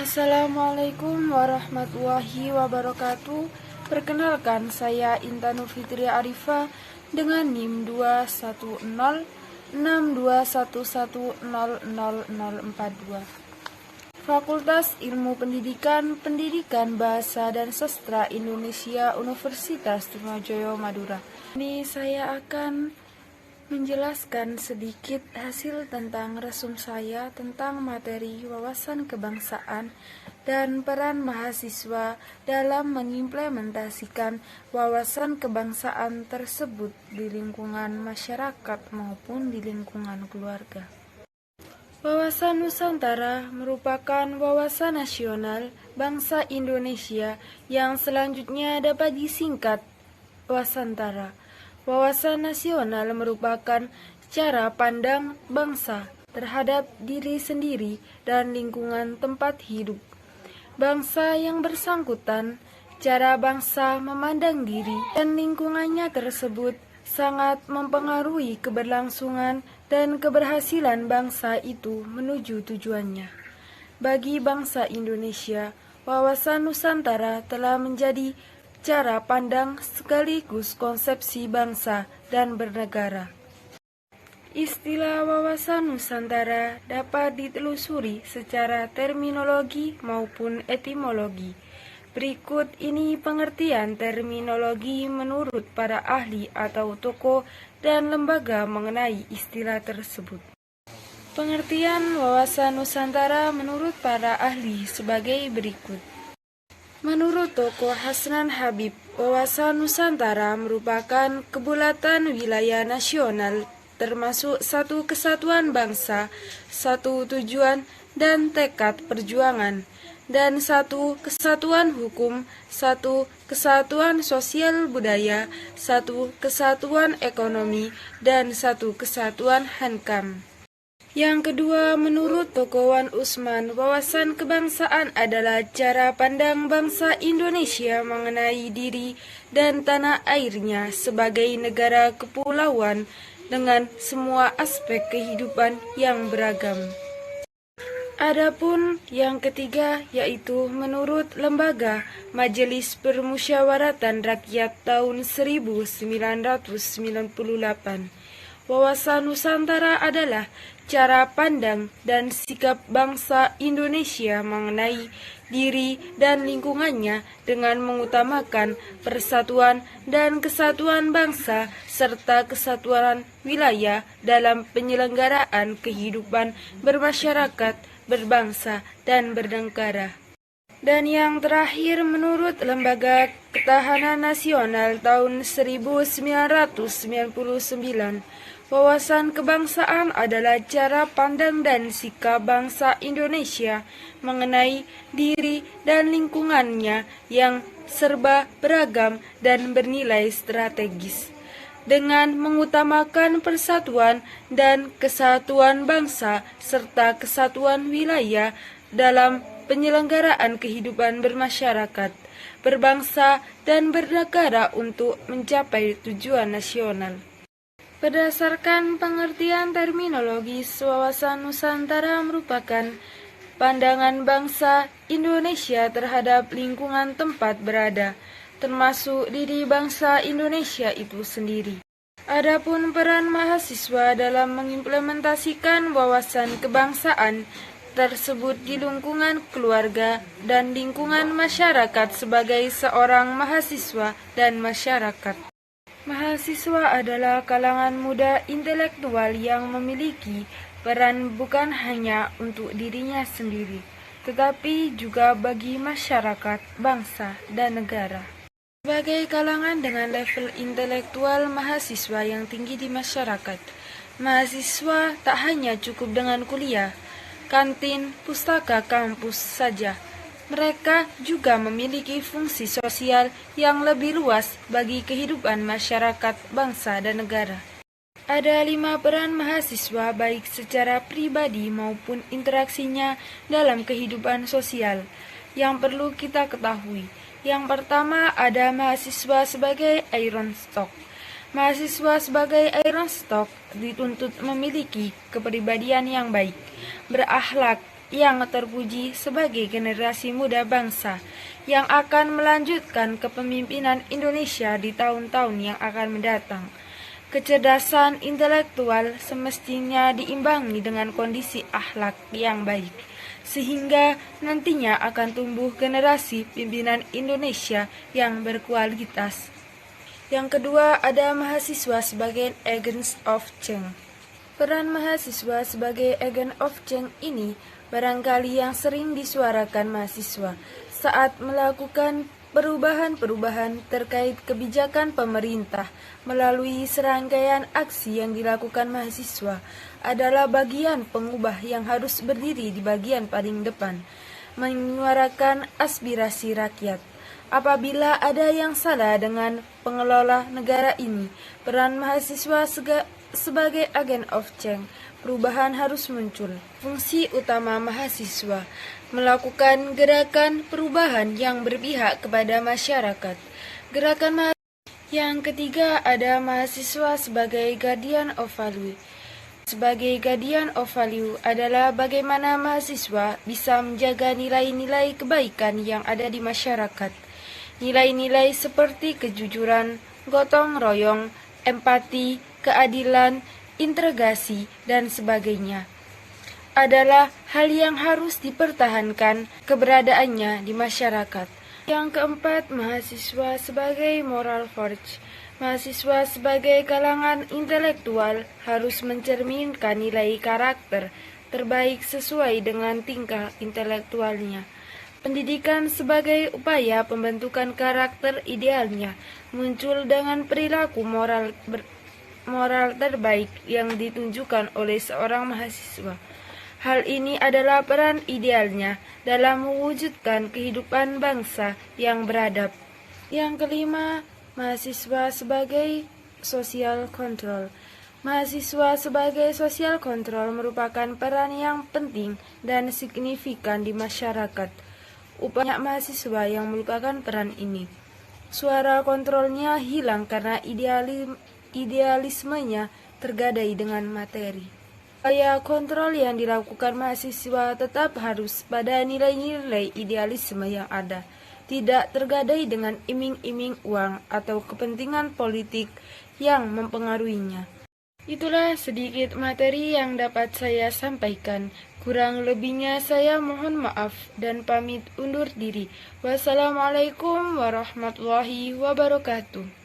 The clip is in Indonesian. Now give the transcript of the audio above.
Assalamualaikum warahmatullahi wabarakatuh. Perkenalkan, saya Intan Nurfitri Arifah dengan NIM 2106211000042. Fakultas Ilmu Pendidikan, Pendidikan Bahasa dan Sastra Indonesia Universitas Trunojoyo Madura. Ini saya akan menjelaskan sedikit hasil tentang resum saya tentang materi wawasan kebangsaan dan peran mahasiswa dalam mengimplementasikan wawasan kebangsaan tersebut di lingkungan masyarakat maupun di lingkungan keluarga. Wawasan Nusantara merupakan wawasan nasional bangsa Indonesia yang selanjutnya dapat disingkat Wasantara. Wawasan nasional merupakan cara pandang bangsa terhadap diri sendiri dan lingkungan tempat hidup bangsa yang bersangkutan. Cara bangsa memandang diri dan lingkungannya tersebut sangat mempengaruhi keberlangsungan dan keberhasilan bangsa itu menuju tujuannya. Bagi bangsa Indonesia, wawasan Nusantara telah menjadi cara pandang sekaligus konsepsi bangsa dan bernegara. Istilah wawasan Nusantara dapat ditelusuri secara terminologi maupun etimologi. Berikut ini pengertian terminologi menurut para ahli atau tokoh dan lembaga mengenai istilah tersebut. Pengertian wawasan Nusantara menurut para ahli sebagai berikut. Menurut tokoh Hasnan Habib, wawasan Nusantara merupakan kebulatan wilayah nasional termasuk satu kesatuan bangsa, satu tujuan dan tekad perjuangan, dan satu kesatuan hukum, satu kesatuan sosial budaya, satu kesatuan ekonomi, dan satu kesatuan hankam. Yang kedua, menurut tokoh Wan Usman, wawasan kebangsaan adalah cara pandang bangsa Indonesia mengenai diri dan tanah airnya sebagai negara kepulauan dengan semua aspek kehidupan yang beragam. Adapun yang ketiga, yaitu menurut lembaga Majelis Permusyawaratan Rakyat tahun 1998, wawasan Nusantara adalah cara pandang dan sikap bangsa Indonesia mengenai diri dan lingkungannya dengan mengutamakan persatuan dan kesatuan bangsa serta kesatuan wilayah dalam penyelenggaraan kehidupan bermasyarakat, berbangsa, dan bernegara. Dan yang terakhir, menurut Lembaga Ketahanan Nasional tahun 1999, wawasan kebangsaan adalah cara pandang dan sikap bangsa Indonesia mengenai diri dan lingkungannya yang serba beragam dan bernilai strategis, dengan mengutamakan persatuan dan kesatuan bangsa serta kesatuan wilayah dalam penyelenggaraan kehidupan bermasyarakat, berbangsa, dan bernegara untuk mencapai tujuan nasional. Berdasarkan pengertian terminologis, wawasan Nusantara merupakan pandangan bangsa Indonesia terhadap lingkungan tempat berada, termasuk diri bangsa Indonesia itu sendiri. Adapun peran mahasiswa dalam mengimplementasikan wawasan kebangsaan tersebut di lingkungan keluarga dan lingkungan masyarakat sebagai seorang mahasiswa dan masyarakat. Mahasiswa adalah kalangan muda intelektual yang memiliki peran bukan hanya untuk dirinya sendiri, tetapi juga bagi masyarakat, bangsa, dan negara. Sebagai kalangan dengan level intelektual mahasiswa yang tinggi di masyarakat, mahasiswa tak hanya cukup dengan kuliah, kantin, pustaka kampus saja. Mereka juga memiliki fungsi sosial yang lebih luas bagi kehidupan masyarakat, bangsa, dan negara. Ada 5 peran mahasiswa baik secara pribadi maupun interaksinya dalam kehidupan sosial yang perlu kita ketahui. Yang pertama, ada mahasiswa sebagai iron stock. Mahasiswa sebagai iron stock dituntut memiliki kepribadian yang baik, berakhlak, yang terpuji sebagai generasi muda bangsa yang akan melanjutkan kepemimpinan Indonesia di tahun-tahun yang akan mendatang. Kecerdasan intelektual semestinya diimbangi dengan kondisi akhlak yang baik, sehingga nantinya akan tumbuh generasi pimpinan Indonesia yang berkualitas. Yang kedua, ada mahasiswa sebagai agents of change. Peran mahasiswa sebagai agent of change ini barangkali yang sering disuarakan mahasiswa saat melakukan perubahan-perubahan terkait kebijakan pemerintah melalui serangkaian aksi yang dilakukan mahasiswa adalah bagian pengubah yang harus berdiri di bagian paling depan, menyuarakan aspirasi rakyat. Apabila ada yang salah dengan pengelola negara ini, peran mahasiswa sebagai agen of change, perubahan harus muncul. Fungsi utama mahasiswa melakukan gerakan perubahan yang berpihak kepada masyarakat. Yang ketiga, ada mahasiswa sebagai guardian of value. Sebagai guardian of value adalah bagaimana mahasiswa bisa menjaga nilai-nilai kebaikan yang ada di masyarakat. Nilai-nilai seperti kejujuran, gotong royong, empati, keadilan, integrasi, dan sebagainya adalah hal yang harus dipertahankan keberadaannya di masyarakat. Yang keempat, mahasiswa sebagai moral force. Mahasiswa sebagai kalangan intelektual harus mencerminkan nilai karakter terbaik sesuai dengan tingkah intelektualnya. Pendidikan sebagai upaya pembentukan karakter idealnya muncul dengan perilaku moral terbaik yang ditunjukkan oleh seorang mahasiswa. Hal ini adalah peran idealnya dalam mewujudkan kehidupan bangsa yang beradab. Yang kelima, mahasiswa sebagai social control. Mahasiswa sebagai social control merupakan peran yang penting dan signifikan di masyarakat. Banyak mahasiswa yang melupakan peran ini. Suara kontrolnya hilang karena idealismenya tergadai dengan materi. Upaya kontrol yang dilakukan mahasiswa tetap harus pada nilai-nilai idealisme yang ada, tidak tergadai dengan iming-iming uang atau kepentingan politik yang mempengaruhinya. Itulah sedikit materi yang dapat saya sampaikan. Kurang lebihnya saya mohon maaf dan pamit undur diri. Wassalamualaikum warahmatullahi wabarakatuh.